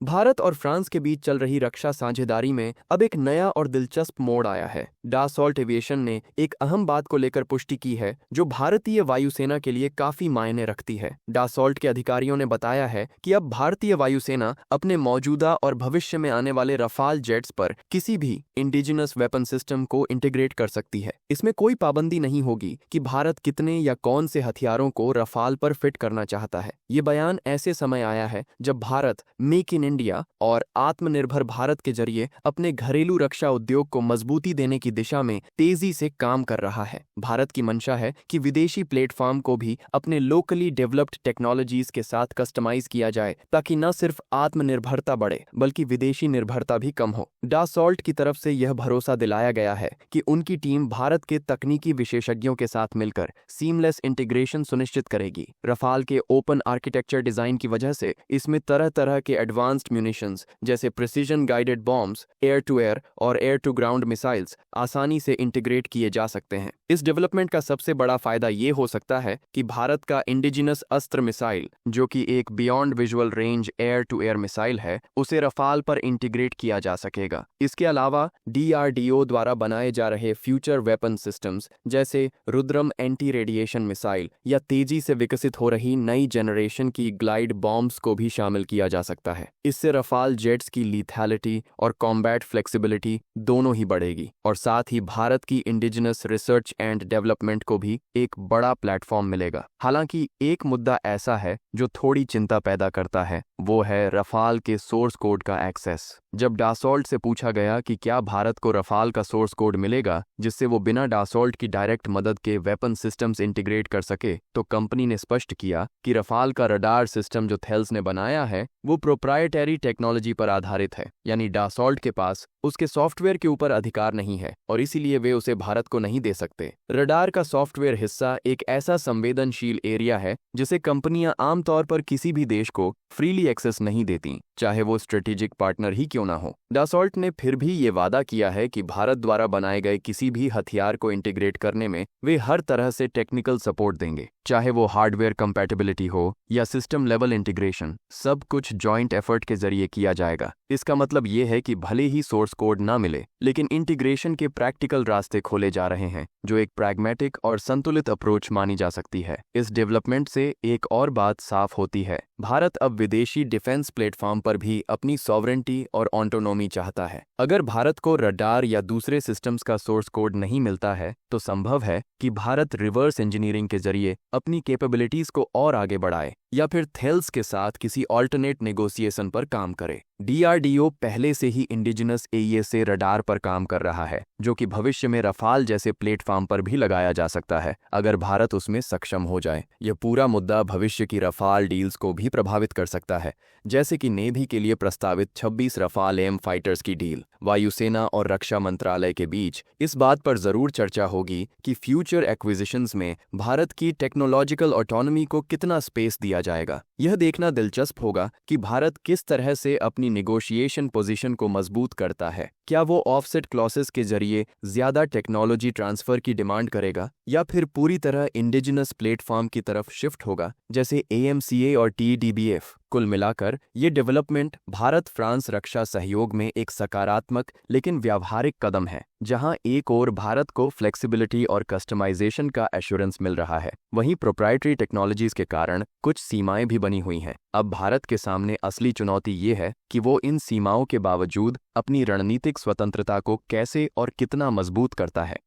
भारत और फ्रांस के बीच चल रही रक्षा साझेदारी में अब एक नया और दिलचस्प मोड़ आया है। डासॉल्ट एविएशन ने एक अहम बात को लेकर पुष्टि की है जो भारतीय वायुसेना के लिए काफी मायने रखती है। डासॉल्ट के अधिकारियों ने बताया है कि अब भारतीय वायुसेना अपने मौजूदा और भविष्य में आने वाले रफाल जेट्स पर किसी भी इंडिजिनस वेपन सिस्टम को इंटीग्रेट कर सकती है। इसमें कोई पाबंदी नहीं होगी कि भारत कितने या कौन से हथियारों को रफाल पर फिट करना चाहता है। ये बयान ऐसे समय आया है जब भारत मेक इन इंडिया और आत्मनिर्भर भारत के जरिए अपने घरेलू रक्षा उद्योग को मजबूती देने की दिशा में तेजी से काम कर रहा है। भारत की मंशा है कि विदेशी प्लेटफॉर्म को भी अपने लोकली डेवलप्ड टेक्नोलॉजीज के साथ कस्टमाइज किया जाए ताकि न सिर्फ आत्मनिर्भरता बढ़े बल्कि विदेशी निर्भरता भी कम हो। डासॉल्ट की तरफ से यह भरोसा दिलाया गया है कि उनकी टीम भारत के तकनीकी विशेषज्ञों के साथ मिलकर सीमलेस इंटीग्रेशन सुनिश्चित करेगी। रफाल के ओपन आर्किटेक्चर डिजाइन की वजह से इसमें तरह तरह के एडवांस्ड म्यूनिशंस जैसे precision guided bombs, air to air और एयर टू ग्राउंड मिसाइल्स आसानी से इंटीग्रेट किए जा सकते हैं। इस डेवलपमेंट का सबसे बड़ा फायदा ये हो सकता है कि भारत का इंडिजिनस अस्त्र मिसाइल, जो कि एक beyond visual range air to air missile है, उसे रफाल पर इंटीग्रेट किया जा सकेगा। इसके अलावा DRDO द्वारा बनाए जा रहे फ्यूचर वेपन सिस्टम्स जैसे रुद्रम एंटी रेडिएशन मिसाइल या तेजी से विकसित हो रही नई जनरेशन की ग्लाइड बॉम्ब्स को भी शामिल किया जा सकता है। इससे रफाल जेट्स की लीथैलिटी और कॉम्बैट फ्लेक्सिबिलिटी दोनों ही बढ़ेगी और साथ ही भारत की इंडिजिनस रिसर्च एंड डेवलपमेंट को भी एक बड़ा प्लेटफॉर्म मिलेगा। हालांकि एक मुद्दा ऐसा है जो थोड़ी चिंता पैदा करता है, वो है रफाल के सोर्स कोड का एक्सेस। जब डासॉल्ट से पूछा गया कि क्या भारत को रफाल का सोर्स कोड मिलेगा जिससे वो बिना डासॉल्ट की डायरेक्ट मदद के वेपन सिस्टम्स इंटीग्रेट कर सके, तो कंपनी ने स्पष्ट किया कि रफाल का रडार सिस्टम जो थेल्स ने बनाया है वो प्रोप्राइटरी टेक्नोलॉजी पर आधारित है, यानी डासॉल्ट के पास उसके सॉफ्टवेयर के ऊपर अधिकार नहीं है और इसीलिए वे उसे भारत को नहीं दे सकते। रडार का सॉफ्टवेयर हिस्सा एक ऐसा संवेदनशील एरिया है जिसे कंपनियां आमतौर पर किसी भी देश को फ्रीली एक्सेस नहीं देती, चाहे वो स्ट्रेटेजिक पार्टनर ही क्यों ना हो। डासॉल्ट ने फिर भी ये वादा किया है कि भारत द्वारा बनाए गए किसी भी हथियार को इंटीग्रेट करने में वे हर तरह से टेक्निकल सपोर्ट देंगे, चाहे वो हार्डवेयर कंपैटिबिलिटी हो या सिस्टम लेवल इंटीग्रेशन। सब कुछ जॉइंट एफर्ट के जरिए किया जाएगा। इसका मतलब ये है कि भले ही सोर्स कोड ना मिले, लेकिन इंटीग्रेशन के प्रैक्टिकल रास्ते खोले जा रहे हैं, जो एक प्रैग्मेटिक और संतुलित अप्रोच मानी जा सकती है। इस डेवलपमेंट से एक और बात साफ होती है, भारत अब विदेशी डिफेंस प्लेटफॉर्म पर भी अपनी सॉवरेंटी और ऑटोनॉमी चाहता है। अगर भारत को रडार या दूसरे सिस्टम्स का सोर्स कोड नहीं मिलता है तो संभव है कि भारत रिवर्स इंजीनियरिंग के जरिए अपनी कैपेबिलिटीज को और आगे बढ़ाए या फिर थेल्स के साथ किसी ऑल्टरनेट नेगोशिएशन पर काम करे। DRDO पहले से ही इंडिजिनस AESA रडार पर काम कर रहा है, जो कि भविष्य में रफाल जैसे प्लेटफॉर्म पर भी लगाया जा सकता है अगर भारत उसमें सक्षम हो जाए। यह पूरा मुद्दा भविष्य की रफाल डील्स को भी प्रभावित कर सकता है, जैसे कि नेवी के लिए प्रस्तावित 26 रफाल AM फाइटर्स की डील। वायुसेना और रक्षा मंत्रालय के बीच इस बात पर जरूर चर्चा होगी कि फ्यूचर एक्विजिशंस में भारत की टेक्नोलॉजिकल ऑटोनॉमी को कितना स्पेस दिया जाएगा। यह देखना दिलचस्प होगा कि भारत किस तरह से अपनी नेगोशिएशन पोजीशन को मजबूत करता है। क्या वो ऑफसेट क्लॉसेस के जरिए ज्यादा टेक्नोलॉजी ट्रांसफर की डिमांड करेगा या फिर पूरी तरह इंडिजिनस प्लेटफॉर्म की तरफ शिफ्ट होगा, जैसे AMCA और TDBF। कुल मिलाकर ये डेवलपमेंट भारत फ्रांस रक्षा सहयोग में एक सकारात्मक लेकिन व्यावहारिक कदम है, जहां एक ओर भारत को फ्लेक्सिबिलिटी और कस्टमाइजेशन का एश्योरेंस मिल रहा है, वहीं प्रोप्राइटरी टेक्नोलॉजीज के कारण कुछ सीमाएं भी बनी हुई हैं। अब भारत के सामने असली चुनौती ये है कि वो इन सीमाओं के बावजूद अपनी रणनीतिक स्वतंत्रता को कैसे और कितना मजबूत करता है।